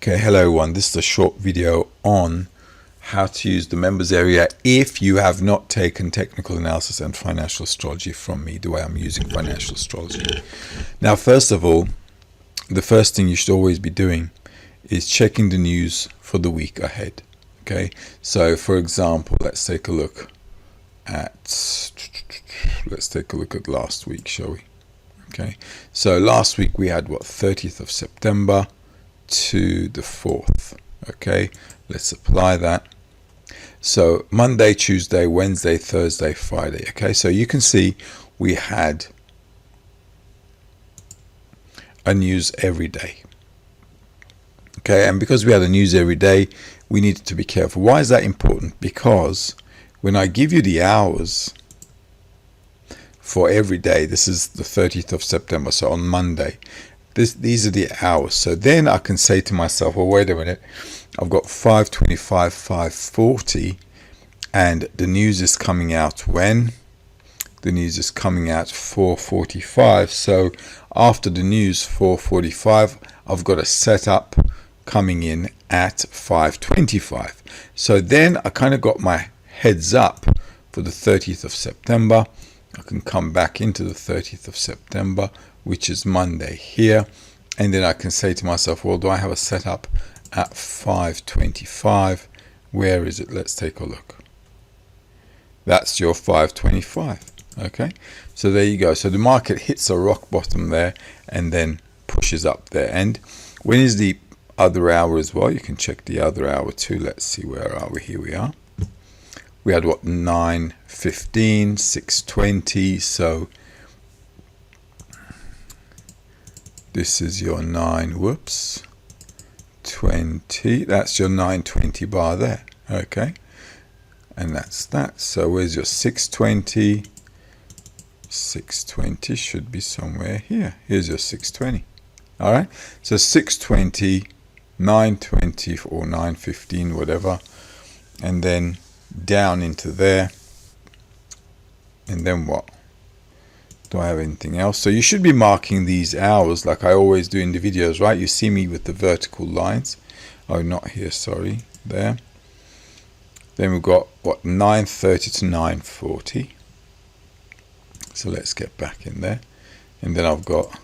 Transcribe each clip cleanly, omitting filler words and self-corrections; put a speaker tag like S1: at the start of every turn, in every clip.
S1: Okay, hello everyone. This is a short video on how to use the members area if you have not taken technical analysis and financial astrology from me, the way I'm using financial astrology. Now, first of all, the first thing you should always be doing is checking the news for the week ahead. Okay, so for example, let's take a look at last week, shall we? Okay, so last week we had what, 30th of September to the 4th. Okay, let's apply that. So Monday, Tuesday, Wednesday, Thursday, Friday. Okay, so you can see we had a news every day. Okay, and because we had a news every day, we needed to be careful. Why is that important? Because when I give you the hours for every day, this is the 30th of September, so on Monday, these are the hours. So then I can say to myself, well, wait a minute, I've got 5:25, 5:40, and the news is coming out when? The news is coming out 4:45. So after the news, 4:45, I've got a setup coming in at 5:25. So then I kind of got my heads up for the 30th of September. I can come back into the 30th of September, which is Monday here, and then I can say to myself, well, do I have a setup at 5:25? Where is it? Let's take a look. That's your 5:25. Okay, so there you go. So the market hits a rock bottom there and then pushes up there. And when is the other hour as well? You can check the other hour too. Let's see, where are we? Here we are. We had what, 9:15, 6:20. So this is your 9:20. That's your 9:20 bar there. Okay, and that's that. So where's your 6:20? 6:20 should be somewhere here. Here's your 6:20. All right, so 6:20, 9:20 or 9:15, whatever, and then down into there. And then what? Do I have anything else? So you should be marking these hours like I always do in the videos, right? You see me with the vertical lines. Oh, not here, sorry, there. Then we've got what, 9:30 to 9:40. So let's get back in there. And then I've got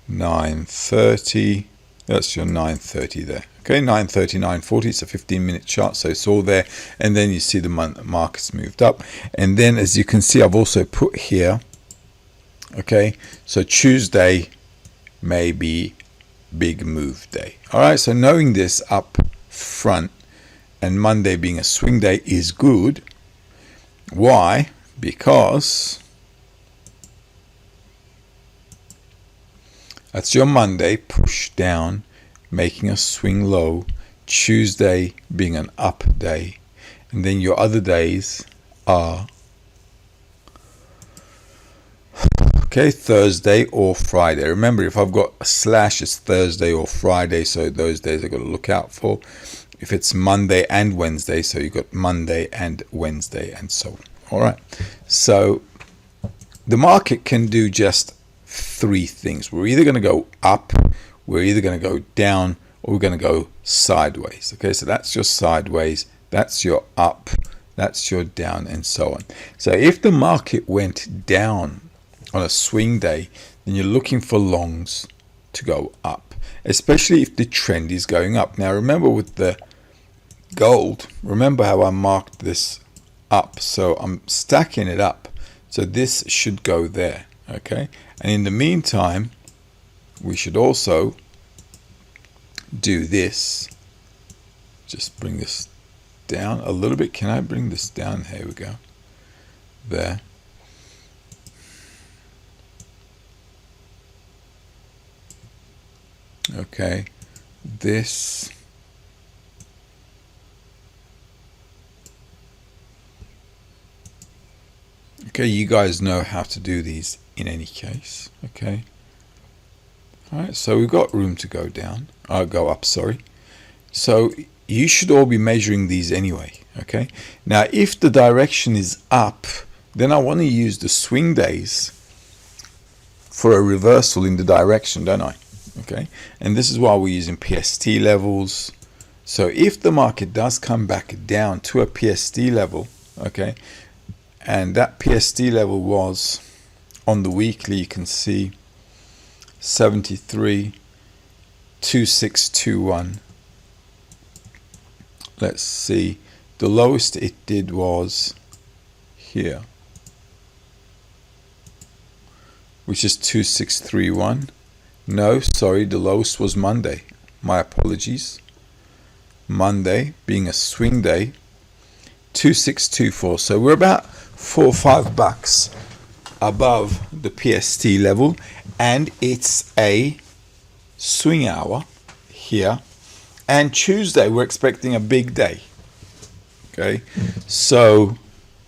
S1: 9:30. That's your 9:30 there. Okay, 9:30, 9:40. It's a 15-minute chart, so it's all there. And then you see the markets moved up. And then, as you can see, I've also put here, okay, so Tuesday may be big move day. All right, so knowing this up front and Monday being a swing day is good. Why? Because that's your Monday push down, making a swing low, Tuesday being an up day, and then your other days are, okay, Thursday or Friday. Remember, if I've got a slash, it's Thursday or Friday, so those days I've got to look out for. If it's Monday and Wednesday, so you've got Monday and Wednesday and so on. All right, so the market can do just three things. We're either going to go up, we're either going to go down, or we're going to go sideways. Okay, so that's your sideways, that's your up, that's your down, and so on. So if the market went down on a swing day, then you're looking for longs to go up, especially if the trend is going up. Now remember, with the gold, remember how I marked this up, so I'm stacking it up, so this should go there. Okay, and in the meantime, we should also do this. Just bring this down a little bit. Can I bring this down? Here we go. There. Okay, this. Okay, you guys know how to do these in any case. Okay. All right, so we've got room to go down. Go up, sorry. So you should all be measuring these anyway. Okay. Now, if the direction is up, then I want to use the swing days for a reversal in the direction, don't I? Okay, and this is why we're using PST levels. So if the market does come back down to a PST level, okay, and that PST level was on the weekly, you can see 73.2621. Let's see, the lowest it did was here, which is 2631. No, sorry, the lowest was Monday. My apologies. Monday being a swing day, 2624. So we're about $4 or $5 above the PST level, and it's a swing hour here. And Tuesday we're expecting a big day. Okay, so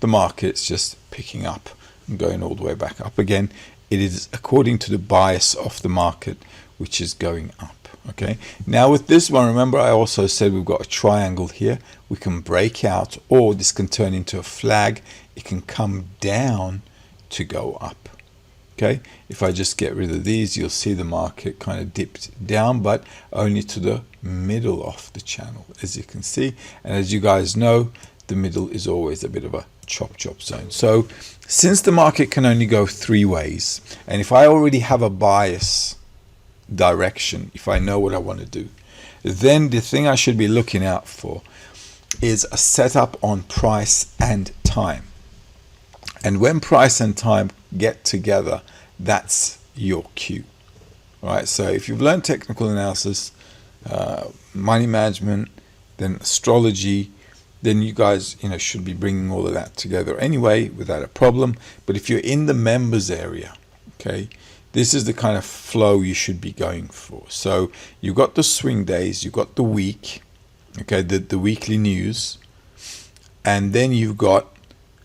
S1: the market's just picking up and going all the way back up again. It is according to the bias of the market, which is going up. Okay, now with this one, remember I also said we've got a triangle here. We can break out, or this can turn into a flag. It can come down to go up. Okay, if I just get rid of these, you'll see the market kind of dipped down, but only to the middle of the channel, as you can see. And as you guys know, the middle is always a bit of a chop zone. So since the market can only go three ways, and if I already have a bias direction, if I know what I want to do, then the thing I should be looking out for is a setup on price and time. And when price and time get together, that's your cue. Right? So if you've learned technical analysis, money management, then astrology, then you guys, should be bringing all of that together anyway without a problem. But if you're in the members area, okay, this is the kind of flow you should be going for. So you've got the swing days, you've got the week, okay, the weekly news, and then you've got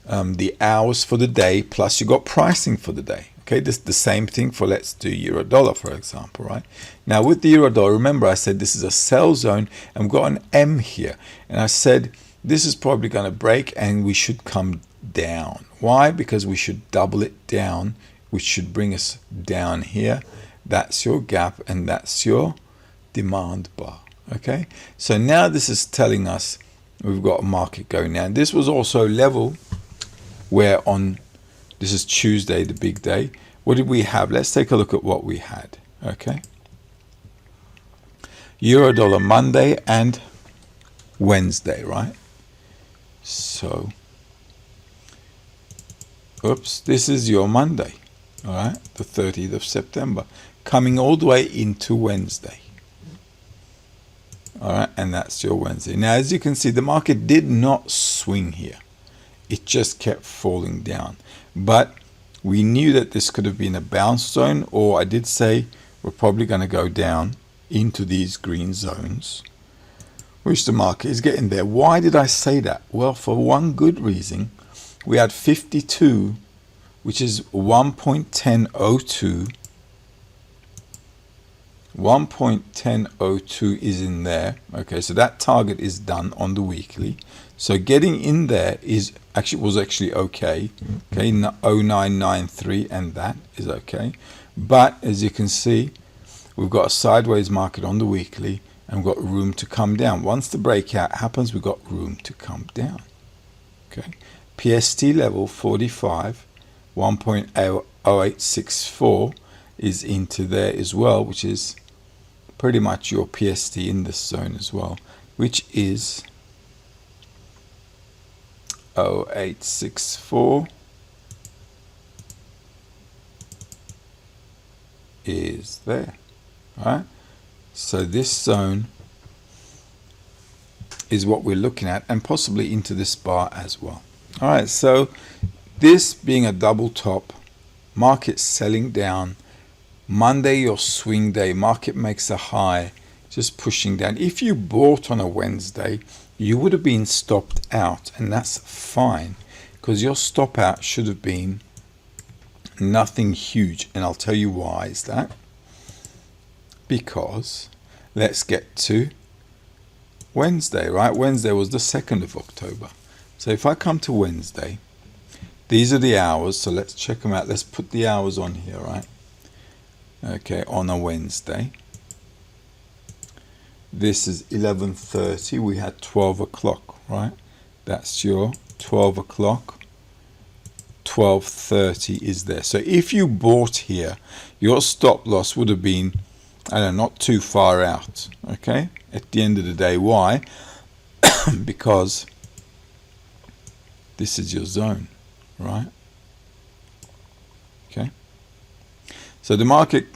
S1: the hours for the day, plus you've got pricing for the day. Okay, this is the same thing for, let's do euro dollar, for example, right? Now with the euro dollar, remember I said this is a sell zone, and we've got an M here, and I said this is probably going to break and we should come down. Why? Because we should double it down, which should bring us down here. That's your gap, and that's your demand bar. Okay, so now this is telling us we've got a market going down. This was also level where on, this is Tuesday, the big day. What did we have? Let's take a look at what we had. Okay, euro dollar Monday and Wednesday, right? So, oops, this is your Monday, all right, the 30th of September, coming all the way into Wednesday. All right, and that's your Wednesday. Now, as you can see, the market did not swing here. It just kept falling down. But we knew that this could have been a bounce zone, or I did say we're probably going to go down into these green zones, which the market is getting there. Why did I say that? Well, for one good reason. We had 52, which is 1.1002. 1.1002 is in there. Okay, so that target is done on the weekly. So getting in there was actually okay. Okay, 0993, and that is okay. But as you can see, we've got a sideways market on the weekly, and we've got room to come down. Once the breakout happens, we've got room to come down. Okay, PST level 45, 1.0864 is into there as well, which is pretty much your PST in this zone as well, which is 0864 is there. All right, so this zone is what we're looking at, and possibly into this bar as well. All right, so this being a double top, market selling down. Monday, your swing day, market makes a high, just pushing down. If you bought on a Wednesday, you would have been stopped out, and that's fine, because your stop out should have been nothing huge. And I'll tell you why is that. Because let's get to Wednesday, right? Wednesday was the 2nd of October. So if I come to Wednesday, these are the hours. So let's check them out. Let's put the hours on here, right? Okay, on a Wednesday. This is 11:30. We had 12 o'clock, right? That's your 12 o'clock. 12:30 is there. So if you bought here, your stop loss would have been, I don't know, not too far out, okay? At the end of the day. Why? Because this is your zone, right? Okay. So the market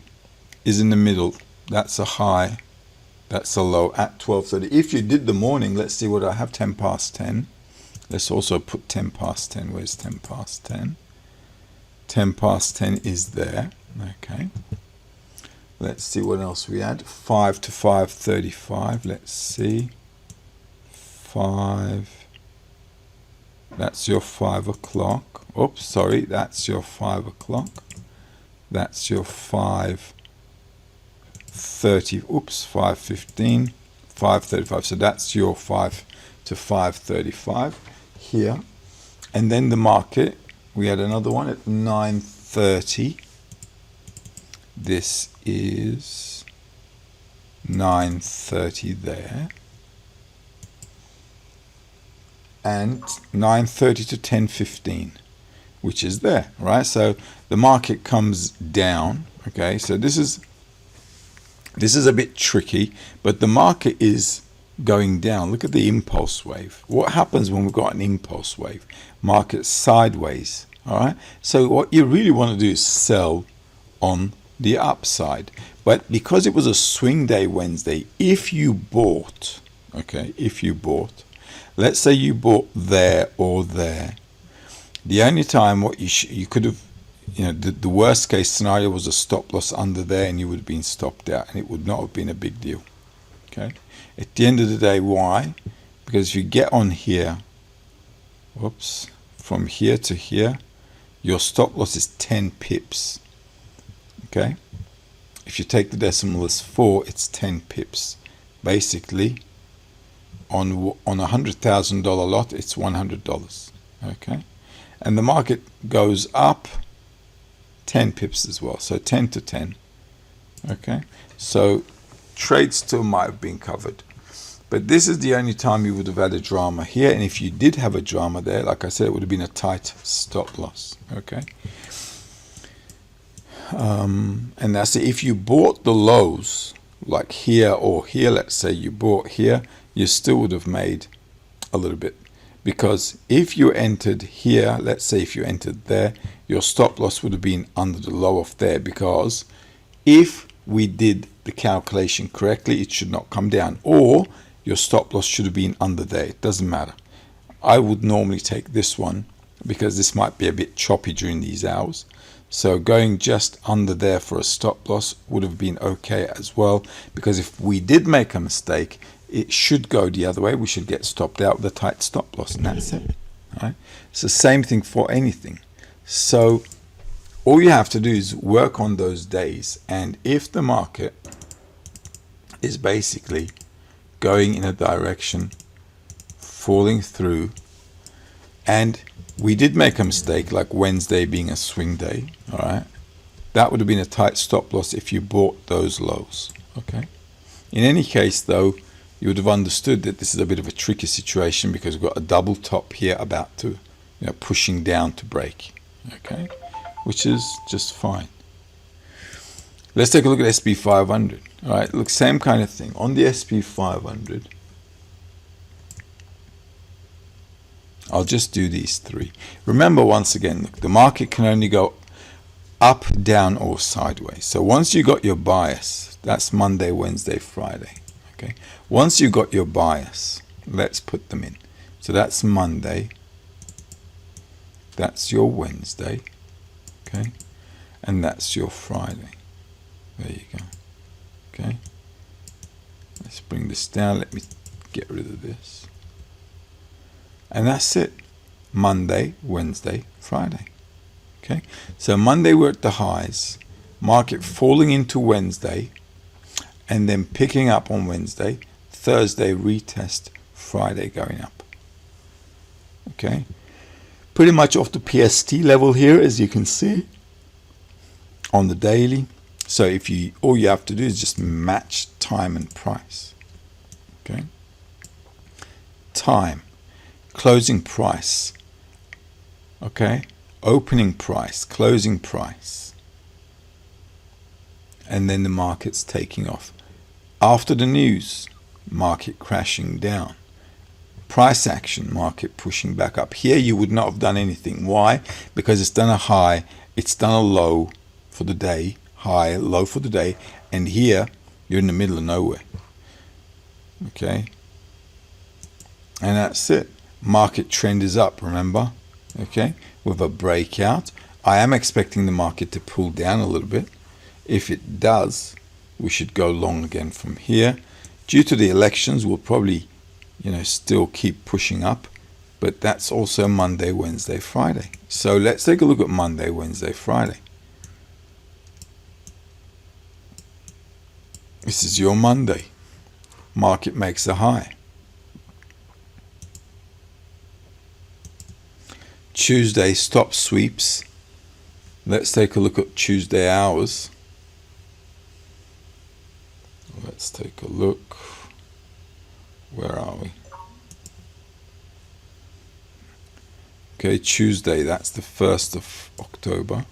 S1: is in the middle. That's a high. That's a low at 12:30. If you did the morning, let's see what I have, 10 past 10. Let's also put 10 past 10. Where's 10 past 10? 10 past 10 is there. Okay. Let's see what else we had. 5 to 5:35. Let's see. 5. That's your 5 o'clock. Oops, sorry. That's your 5 o'clock. That's your 5:30. Oops, 5:15. 5:35. So that's your 5 to 5:35 here. And then the market, we had another one at 9:30. This is 9:30 there. And 9:30 to 10:15, which is there, right? So the market comes down, okay? So this is a bit tricky, but the market is going down. Look at the impulse wave. What happens when we've got an impulse wave? Market sideways, all right? So what you really want to do is sell on the upside. But because it was a swing day Wednesday, if you bought, okay, let's say you bought there or there, the only time what you could have, the worst case scenario was a stop loss under there and you would have been stopped out and it would not have been a big deal. Okay. At the end of the day, why? Because if you get on here, whoops, from here to here, your stop loss is 10 pips. Okay. If you take the decimal as 4, it's 10 pips. Basically, on a $100,000 lot, it's $100. Okay. And the market goes up 10 pips as well. So 10 to 10. Okay. So trade still might have been covered. But this is the only time you would have had a drama here. And if you did have a drama there, like I said, it would have been a tight stop loss. Okay. And that's it. If you bought the lows, like here or here, let's say you bought here, you still would have made a little bit. Because if you entered here, let's say if you entered there, your stop loss would have been under the low of there. Because if we did the calculation correctly, it should not come down. Or your stop loss should have been under there. It doesn't matter. I would normally take this one because this might be a bit choppy during these hours. So going just under there for a stop loss would have been okay as well. Because if we did make a mistake, it should go the other way. We should get stopped out with a tight stop loss, and that's it. All right? It's the same thing for anything. So all you have to do is work on those days. And if the market is basically going in a direction, falling through, and we did make a mistake, like Wednesday being a swing day, all right? That would have been a tight stop loss if you bought those lows, okay? In any case, though, you would have understood that this is a bit of a tricky situation because we've got a double top here about to, pushing down to break, okay? Which is just fine. Let's take a look at SP 500, all right? Look, same kind of thing. On the SP 500, I'll just do these three. Remember, once again, look, the market can only go up, down, or sideways. So once you got your bias, that's Monday, Wednesday, Friday. Okay. Once you got your bias, let's put them in. So that's Monday. That's your Wednesday. Okay. And that's your Friday. There you go. Okay. Let's bring this down. Let me get rid of this. And that's it. Monday, Wednesday, Friday. Okay. So Monday we're at the highs. Market falling into Wednesday. And then picking up on Wednesday. Thursday retest. Friday going up. Okay. Pretty much off the PST level here, as you can see. On the daily. So if all you have to do is just match time and price. Okay. Time, closing price. Okay. Opening price, closing price. And then the market's taking off. After the news, market crashing down. Price action, market pushing back up. Here you would not have done anything. Why? Because it's done a high, it's done a low for the day, high, low for the day, and here you're in the middle of nowhere. Okay? And that's it. Market trend is up, remember? Okay? With a breakout. I am expecting the market to pull down a little bit. If it does, we should go long again from here. Due to the elections, we'll probably still keep pushing up, but that's also Monday, Wednesday, Friday. So let's take a look at Monday, Wednesday, Friday. This is your Monday. Market makes a high. Tuesday stop sweeps. Let's take a look at Tuesday hours. Let's take a look. Where are we? Okay, Tuesday, that's the 1st of October.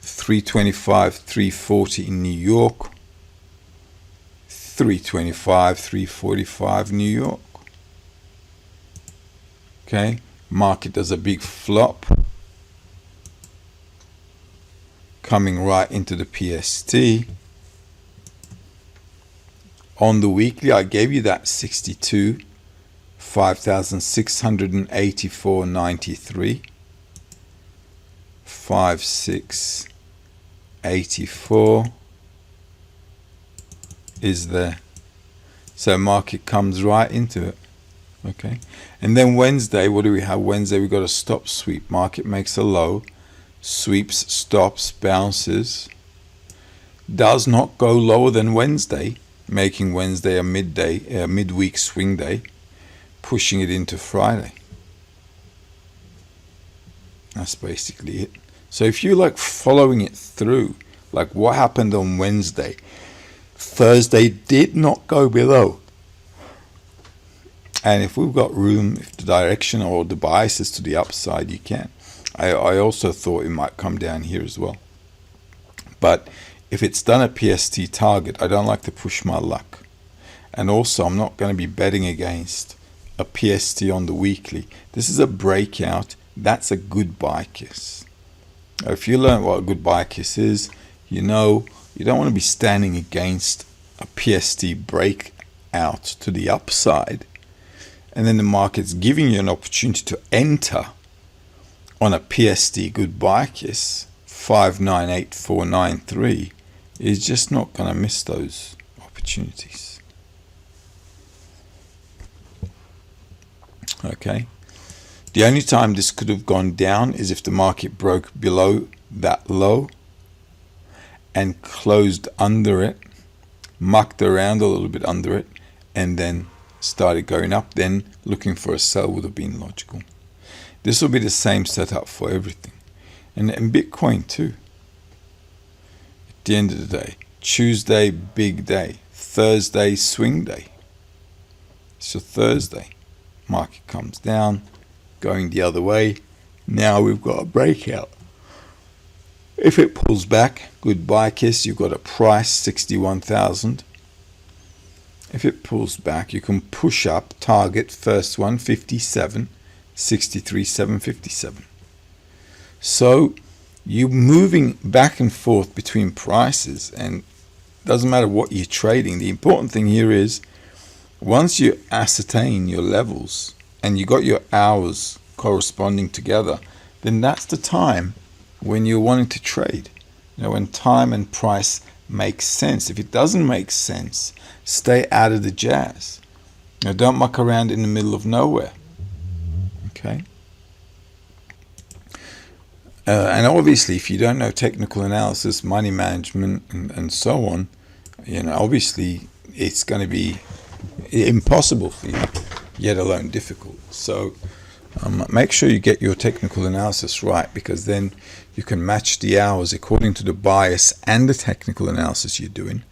S1: 325, 340 in New York. 325, 345 New York. Okay, market does a big flop. Coming right into the PST. On the weekly, I gave you that 62, 5,684.93, 5,684 is there. So market comes right into it. Okay, and then Wednesday, what do we have? Wednesday, we got a stop sweep. Market makes a low, sweeps, stops, bounces. Does not go lower than Wednesday, making Wednesday a midweek swing day, pushing it into Friday. That's basically it. So if you like following it through, like what happened on Wednesday, Thursday did not go below. And if we've got room, if the direction or the bias is to the upside, you can. I also thought it might come down here as well. But if it's done a PST target, I don't like to push my luck. And also, I'm not going to be betting against a PST on the weekly. This is a breakout. That's a good buy kiss. If you learn what a good buy kiss is, you don't want to be standing against a PST breakout to the upside. And then the market's giving you an opportunity to enter on a PST good buy kiss, 598493, is just not going to miss those opportunities. Okay. The only time this could have gone down is if the market broke below that low and closed under it, mucked around a little bit under it, and then started going up. Then looking for a sell would have been logical. This will be the same setup for everything. And Bitcoin too. At the end of the day, Tuesday, big day. Thursday, swing day. So Thursday, market comes down, going the other way. Now we've got a breakout. If it pulls back, good buy kiss, you've got a price, 61,000. If it pulls back, you can push up, target, first one, 57, 63,757. So you're moving back and forth between prices, and it doesn't matter what you're trading. The important thing here is once you ascertain your levels and you got your hours corresponding together, then that's the time when you're wanting to trade. When time and price makes sense. If it doesn't make sense, stay out of the jazz. Don't muck around in the middle of nowhere. Okay. And obviously, if you don't know technical analysis, money management, and so on, obviously it's going to be impossible for you, yet alone difficult. So make sure you get your technical analysis right, because then you can match the hours according to the bias and the technical analysis you're doing,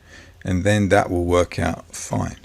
S1: and then that will work out fine.